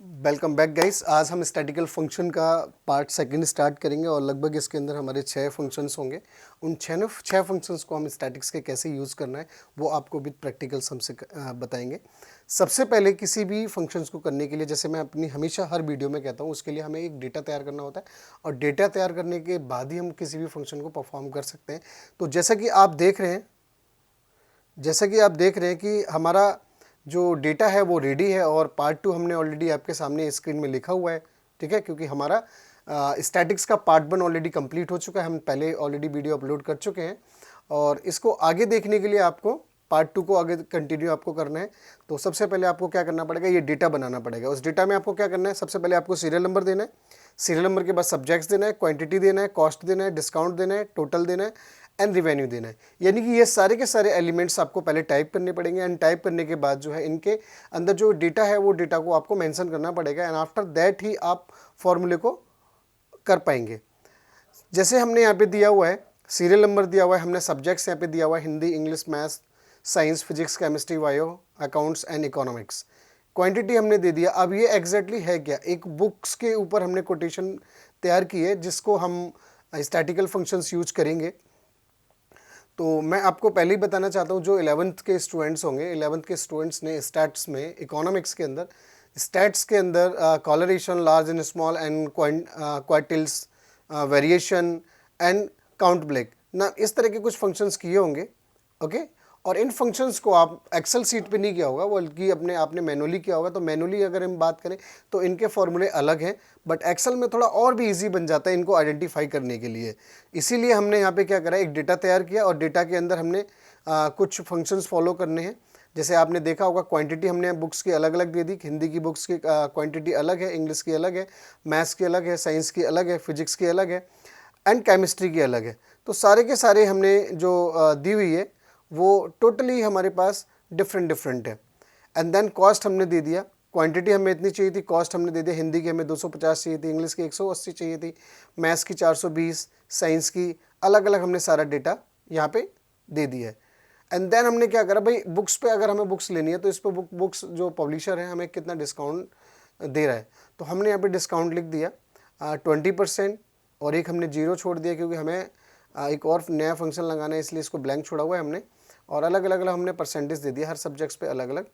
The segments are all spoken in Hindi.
Welcome back guys. आज हम स्टैटिकल फंक्शन का पार्ट सेकंड स्टार्ट करेंगे और लगभग इसके अंदर हमारे 6 फंक्शंस होंगे। उन 6 फंक्शंस को हम स्टैटिक्स के कैसे यूज़ करना है वो आपको विद प्रैक्टिकल्स हमसे बताएंगे। सबसे पहले किसी भी फंक्शंस को करने के लिए, जैसे मैं अपनी हमेशा हर वीडियो में कहता हूँ, उसके लिए हमें एक डेटा तैयार करना होता है और डेटा तैयार करने के बाद ही हम किसी भी फंक्शन को परफॉर्म कर सकते हैं। तो जैसा कि आप देख रहे हैं कि हमारा जो डेटा है वो रेडी है और पार्ट 2 हमने ऑलरेडी आपके सामने स्क्रीन में लिखा हुआ है, ठीक है, क्योंकि हमारा स्टैटिक्स का पार्ट 1 ऑलरेडी कंप्लीट हो चुका है। हम पहले ऑलरेडी वीडियो अपलोड कर चुके हैं और इसको आगे देखने के लिए आपको पार्ट 2 को आगे कंटिन्यू आपको करना है। तो सबसे पहले आपको क्या करना पड़ेगा, ये डेटा बनाना पड़ेगा। उस डेटा में आपको क्या करना है, सबसे पहले आपको सीरियल नंबर देना है, सीरियल नंबर के बाद सब्जेक्ट्स देना है, क्वांटिटी देना है, कॉस्ट देना है, डिस्काउंट देना है, टोटल देना है एंड रिवेन्यू देना है। यानी कि ये सारे के सारे एलिमेंट्स आपको पहले टाइप करने पड़ेंगे एंड टाइप करने के बाद जो है इनके अंदर जो डेटा है वो डेटा को आपको मेंशन करना पड़ेगा एंड आफ्टर दैट ही आप फॉर्मूले को कर पाएंगे। जैसे हमने यहाँ पे दिया हुआ है सीरियल नंबर दिया हुआ है, हमने सब्जेक्ट्स यहाँ पे दिया हुआ है Hindi, English, maths, science, physics, chemistry, bio, accounts and economics. Quantity हमने दे दिया। अब ये एग्जैक्टली है क्या, एक बुक्स के ऊपर हमने कोटेशन तैयार की है जिसको हम स्टैटिकल फंक्शंस यूज करेंगे। तो मैं आपको पहले ही बताना चाहता हूँ, जो 11th के स्टूडेंट्स होंगे, 11th के स्टूडेंट्स ने स्टैट्स में, इकोनॉमिक्स के अंदर, स्टैट्स के अंदर correlation, large and small and quartiles, variation and count black ना, इस तरह के कुछ फंक्शंस किए होंगे। ओके, और इन फंक्शंस को आप एक्सेल सीट पे नहीं किया होगा, बल्कि आपने मैनुअली किया होगा। तो मैनुअली अगर हम बात करें तो इनके फॉर्मूले अलग हैं, बट एक्सेल में थोड़ा और भी इजी बन जाता है इनको आइडेंटिफाई करने के लिए। इसीलिए हमने यहाँ पे क्या करा, एक डेटा तैयार किया और डेटा के अंदर हमने कुछ फंक्शंस फॉलो करने हैं। जैसे आपने देखा होगा, क्वांटिटी हमने बुक्स की अलग अलग दे दी। हिंदी की बुक्स की क्वांटिटी अलग है, इंग्लिश की अलग है, मैथ्स की अलग है, साइंस की अलग है, फिजिक्स की अलग है एंड केमिस्ट्री की अलग है। तो सारे के सारे हमने जो दी हुई है वो टोटली हमारे पास डिफरेंट है। एंड देन कॉस्ट हमने दे दिया। क्वांटिटी हमें इतनी चाहिए थी, कॉस्ट हमने दे दिया। हिंदी की हमें 250 चाहिए थी, इंग्लिश की 180 चाहिए थी, मैथ्स की 420, साइंस की अलग अलग हमने सारा डेटा यहाँ पे दे दिया है। एंड देन हमने क्या करा भाई, बुक्स पे अगर हमें बुक्स लेनी है तो इस पर बुक्स जो पब्लिशर है हमें कितना डिस्काउंट दे रहा है, तो हमने यहाँ पे डिस्काउंट लिख दिया 20% और एक हमने 0 छोड़ दिया क्योंकि हमें एक और नया फंक्शन लगाना है, इसलिए इसको ब्लैंक छोड़ा हुआ है हमने। और अलग अलग हमने परसेंटेज दे दिया हर सब्जेक्ट्स पे अलग अलग,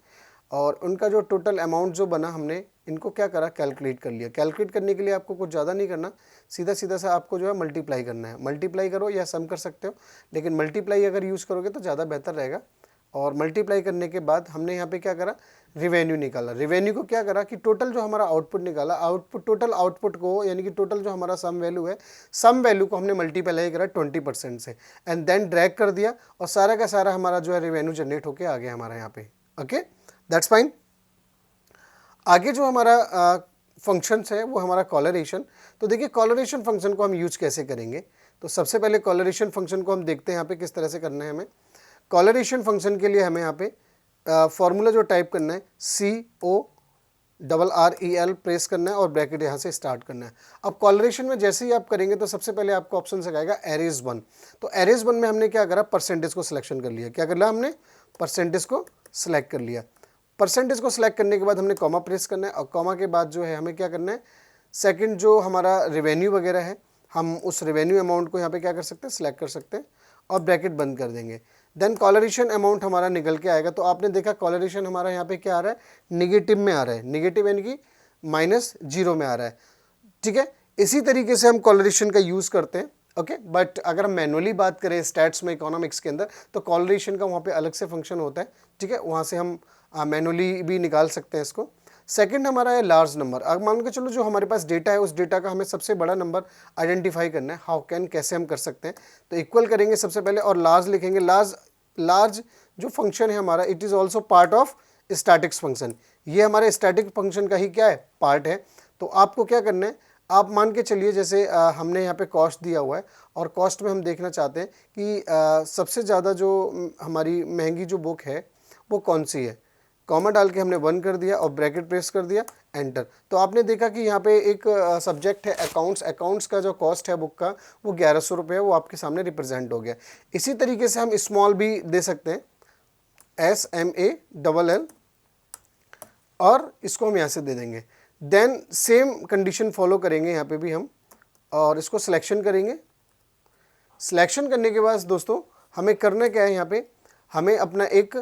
और उनका जो टोटल अमाउंट जो बना हमने इनको क्या करा, कैलकुलेट कर लिया। कैलकुलेट करने के लिए आपको कुछ ज़्यादा नहीं करना, सीधा सीधा सा आपको जो है मल्टीप्लाई करना है। मल्टीप्लाई करो या सम कर सकते हो, लेकिन मल्टीप्लाई अगर यूज़ करोगे तो ज़्यादा बेहतर रहेगा। और मल्टीप्लाई करने के बाद हमने यहाँ पे क्या करा, रिवेन्यू निकाला। रिवेन्यू को क्या करा कि टोटल जो हमारा आउटपुट निकाला, टोटल आउटपुट को, यानी कि टोटल जो हमारा सम वैल्यू है, सम वैल्यू को हमने मल्टीप्लाई करा 20% से एंड देन ड्रैग कर दिया और सारा का सारा हमारा जो है रिवेन्यू जनरेट होके आ गया हमारा यहाँ पे। Okay, that's fine. आगे जो हमारा फंक्शंस है वो हमारा कॉलरेशन। तो देखिए कॉलरेशन फंक्शन को हम यूज कैसे करेंगे, तो सबसे पहले कॉलरेशन फंक्शन को हम देखते हैं यहाँ पे किस तरह से करना है हमें। कॉलरेशन फंक्शन के लिए हमें यहाँ पे फॉर्मूला जो टाइप करना है, CORREL प्रेस करना है और ब्रैकेट यहाँ से स्टार्ट करना है। अब कॉलरेशन में जैसे ही आप करेंगे तो सबसे पहले आपको ऑप्शन से आएगा एरेज 1। तो एरेज 1 में हमने क्या करा, परसेंटेज को सिलेक्शन कर लिया। क्या कर लिया हमने, परसेंटेज को सिलेक्ट कर लिया। परसेंटेज को सिलेक्ट करने के बाद हमने कॉमा प्रेस करना है और कॉमा के बाद जो है हमें क्या करना है, सेकंड जो हमारा रेवेन्यू वगैरह है, हम उस रेवेन्यू अमाउंट को यहाँ पे क्या कर सकते हैं, सिलेक्ट कर सकते हैं और ब्रैकेट बंद कर देंगे। देन कॉलरेशन अमाउंट हमारा निकल के आएगा। तो आपने देखा कॉलरेशन हमारा यहाँ पे क्या आ रहा है, निगेटिव में आ रहा है, निगेटिव यानी कि -0 में आ रहा है। ठीक है, इसी तरीके से हम कॉलरेशन का यूज़ करते हैं। ओके, बट अगर हम मैनुअली बात करें स्टैट्स में, इकोनॉमिक्स के अंदर, तो कॉलरेशन का वहाँ पे अलग से फंक्शन होता है। ठीक है, वहाँ से हम मैनुअली भी निकाल सकते हैं इसको। सेकंड हमारा है लार्ज नंबर। अब मान के चलो जो हमारे पास डेटा है उस डेटा का हमें सबसे बड़ा नंबर आइडेंटिफाई करना है। हाउ कैन, कैसे हम कर सकते हैं, तो इक्वल करेंगे सबसे पहले और लार्ज लिखेंगे। लार्ज जो फंक्शन है हमारा, it is also part of statics function. ये हमारे स्टैटिक फंक्शन का ही क्या है, पार्ट है। तो आपको क्या करना है, आप मान के चलिए जैसे हमने यहाँ पे कॉस्ट दिया हुआ है और कॉस्ट में हम देखना चाहते हैं कि सबसे ज़्यादा जो हमारी महंगी जो बुक है वो कौन सी है। कॉमा डाल के हमने 1 कर दिया और ब्रैकेट प्रेस कर दिया, एंटर। तो आपने देखा कि यहाँ पे एक सब्जेक्ट है अकाउंट्स। अकाउंट्स का जो कॉस्ट है बुक का वो 1100 रुपये है, वो आपके सामने रिप्रेजेंट हो गया। इसी तरीके से हम स्मॉल भी दे सकते हैं, SMALL, और इसको हम यहाँ से दे देंगे। देन सेम कंडीशन फॉलो करेंगे यहाँ पे भी हम, और इसको सिलेक्शन करेंगे। सिलेक्शन करने के बाद दोस्तों हमें करना क्या है, यहाँ पे हमें अपना एक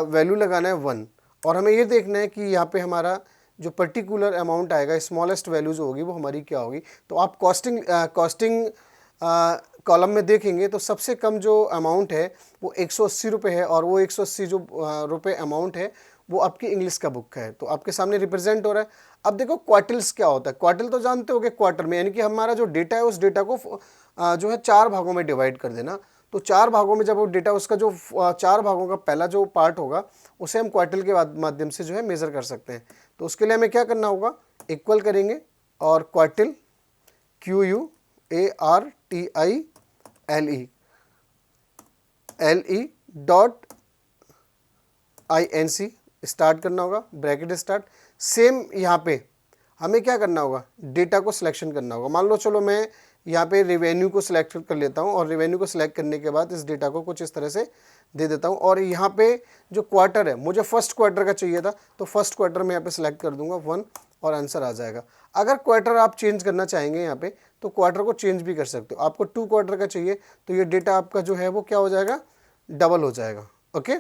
वैल्यू लगाना है 1, और हमें ये देखना है कि यहाँ पे हमारा जो पर्टिकुलर अमाउंट आएगा, स्मॉलेस्ट वैल्यू जो होगी वो हमारी क्या होगी। तो आप कॉस्टिंग कॉलम में देखेंगे तो सबसे कम जो अमाउंट है वो 180 रुपये है, और वो 180 जो रुपये अमाउंट है वो आपकी इंग्लिश का बुक है, तो आपके सामने रिप्रेजेंट हो रहा है। अब देखो क्वार्टिल्स क्या होता है, क्वार्टिल तो जानते हो कि क्वार्टर में, यानी कि हमारा जो डेटा है उस डेटा को जो है 4 भागों में डिवाइड कर देना। तो 4 भागों में जब वो डेटा, उसका जो 4 भागों का पहला जो पार्ट होगा उसे हम क्वार्टिल के माध्यम से जो है मेज़र कर सकते हैं। तो उसके लिए हमें क्या करना होगा, इक्वल करेंगे और क्वार्टिल QUARTILE.INC स्टार्ट करना होगा, ब्रैकेट स्टार्ट। सेम यहाँ पे हमें क्या करना होगा, डेटा को सिलेक्शन करना होगा। मान लो चलो मैं यहाँ पे रेवेन्यू को सिलेक्ट कर लेता हूँ, और रेवेन्यू को सिलेक्ट करने के बाद इस डेटा को कुछ इस तरह से दे देता हूँ, और यहाँ पे जो क्वार्टर है मुझे फर्स्ट क्वार्टर का चाहिए था, तो फर्स्ट क्वार्टर में यहाँ पे सिलेक्ट कर दूंगा 1 और आंसर आ जाएगा। अगर क्वार्टर आप चेंज करना चाहेंगे यहाँ पे तो क्वार्टर को चेंज भी कर सकते हो। आपको 2 क्वार्टर का चाहिए तो ये डेटा आपका जो है वो क्या हो जाएगा, डबल हो जाएगा। ओके,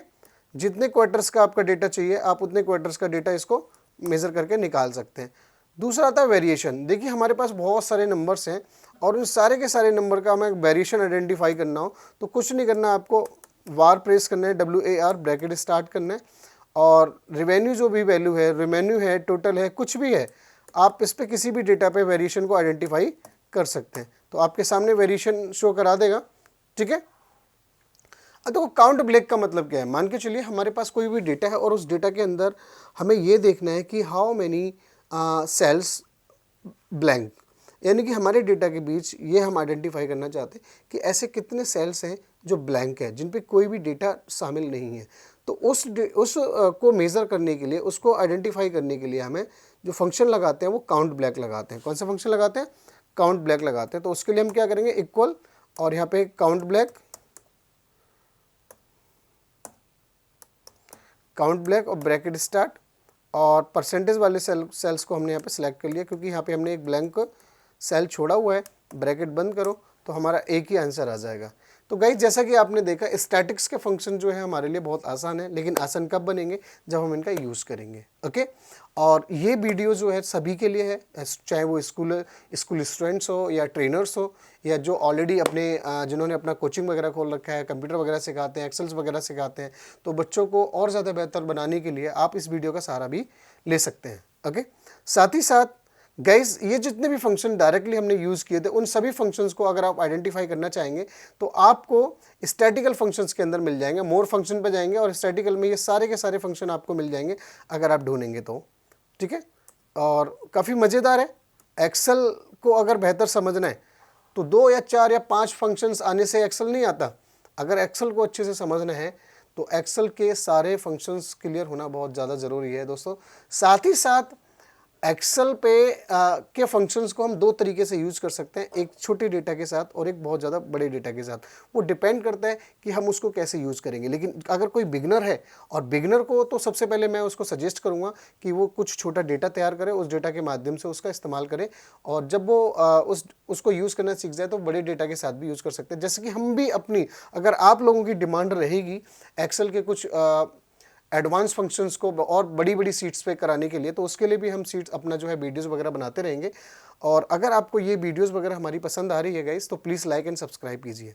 जितने क्वार्टर्स का आपका डेटा चाहिए आप उतने क्वार्टर्स का डेटा इसको मेज़र करके निकाल सकते हैं। दूसरा आता है वेरिएशन। देखिए हमारे पास बहुत सारे नंबर्स हैं, और उन सारे के सारे नंबर का हमें वेरिएशन आइडेंटिफाई करना हो तो कुछ नहीं करना, आपको वार प्रेस करना है, WAR ब्रैकेट स्टार्ट करना है, और रेवेन्यू जो भी वैल्यू है, रेवेन्यू है, टोटल है, कुछ भी है, आप इस पर किसी भी डेटा पे वेरिएशन को आइडेंटिफाई कर सकते हैं। तो आपके सामने वेरिएशन शो करा देगा। ठीक है, अब देखो काउंट ब्लैक का मतलब क्या है। मान के चलिए हमारे पास कोई भी डेटा है और उस डेटा के अंदर हमें ये देखना है कि हाउ मैनी सेल्स ब्लैंक, यानी कि हमारे डेटा के बीच ये हम आइडेंटिफाई करना चाहते हैं कि ऐसे कितने सेल्स हैं जो ब्लैंक है, जिन पे कोई भी डेटा शामिल नहीं है। तो उस को मेज़र करने के लिए, उसको आइडेंटिफाई करने के लिए हमें जो फंक्शन लगाते हैं वो काउंट ब्लैक लगाते हैं। कौन सा फंक्शन लगाते हैं, काउंट ब्लैक लगाते हैं। तो उसके लिए हम क्या करेंगे, इक्वल और यहाँ पे काउंट ब्लैक और ब्रैकेट स्टार्ट, और परसेंटेज वाले सेल्स को हमने यहाँ पे सिलेक्ट कर लिया, क्योंकि यहाँ पे हमने एक ब्लैंक सेल छोड़ा हुआ है। ब्रैकेट बंद करो तो हमारा एक ही आंसर आ जाएगा। तो गाइस जैसा कि आपने देखा, स्टैटिक्स के फंक्शन जो है हमारे लिए बहुत आसान है, लेकिन आसान कब बनेंगे, जब हम इनका यूज़ करेंगे। ओके, और ये वीडियो जो है सभी के लिए है, चाहे वो स्कूल स्टूडेंट्स हो या ट्रेनर्स हो, या जो ऑलरेडी जिन्होंने अपना कोचिंग वगैरह खोल रखा है, कंप्यूटर वगैरह सिखाते हैं, एक्सेल्स वगैरह सिखाते हैं। तो बच्चों को और ज़्यादा बेहतर बनाने के लिए आप इस वीडियो का सहारा भी ले सकते हैं। ओके, साथ ही साथ गाइस ये जितने भी फंक्शन डायरेक्टली हमने यूज़ किए थे, उन सभी फंक्शंस को अगर आप आइडेंटिफाई करना चाहेंगे तो आपको स्टैटिकल फंक्शंस के अंदर मिल जाएंगे। मोर फंक्शन पे जाएंगे और स्टैटिकल में ये सारे के सारे फंक्शन आपको मिल जाएंगे अगर आप ढूंढेंगे तो। ठीक है, और काफ़ी मज़ेदार है। एक्सेल को अगर बेहतर समझना है तो 2 या 4 या 5 फंक्शंस आने से एक्सेल नहीं आता। अगर एक्सेल को अच्छे से समझना है तो एक्सेल के सारे फंक्शंस क्लियर होना बहुत ज़्यादा ज़रूरी है दोस्तों। साथ ही साथ एक्सेल पे के फंक्शंस को हम 2 तरीके से यूज़ कर सकते हैं, एक छोटे डेटा के साथ और एक बहुत ज़्यादा बड़े डेटा के साथ। वो डिपेंड करता है कि हम उसको कैसे यूज़ करेंगे। लेकिन अगर कोई बिगनर है, और बिगनर को तो सबसे पहले मैं उसको सजेस्ट करूँगा कि वो कुछ छोटा डेटा तैयार करे, उस डेटा के माध्यम से उसका इस्तेमाल करे, और जब वो उसको यूज़ करना सीख जाए तो बड़े डेटा के साथ भी यूज़ कर सकते हैं। जैसे कि हम भी अपनी, अगर आप लोगों की डिमांड रहेगी एक्सेल के कुछ एडवांस फंक्शंस को और बड़ी बड़ी सीट्स पे कराने के लिए, तो उसके लिए भी हम सीट्स अपना जो है वीडियोस वगैरह बनाते रहेंगे। और अगर आपको ये वीडियोस वगैरह हमारी पसंद आ रही है गाइस, तो प्लीज़ लाइक एंड सब्सक्राइब कीजिए।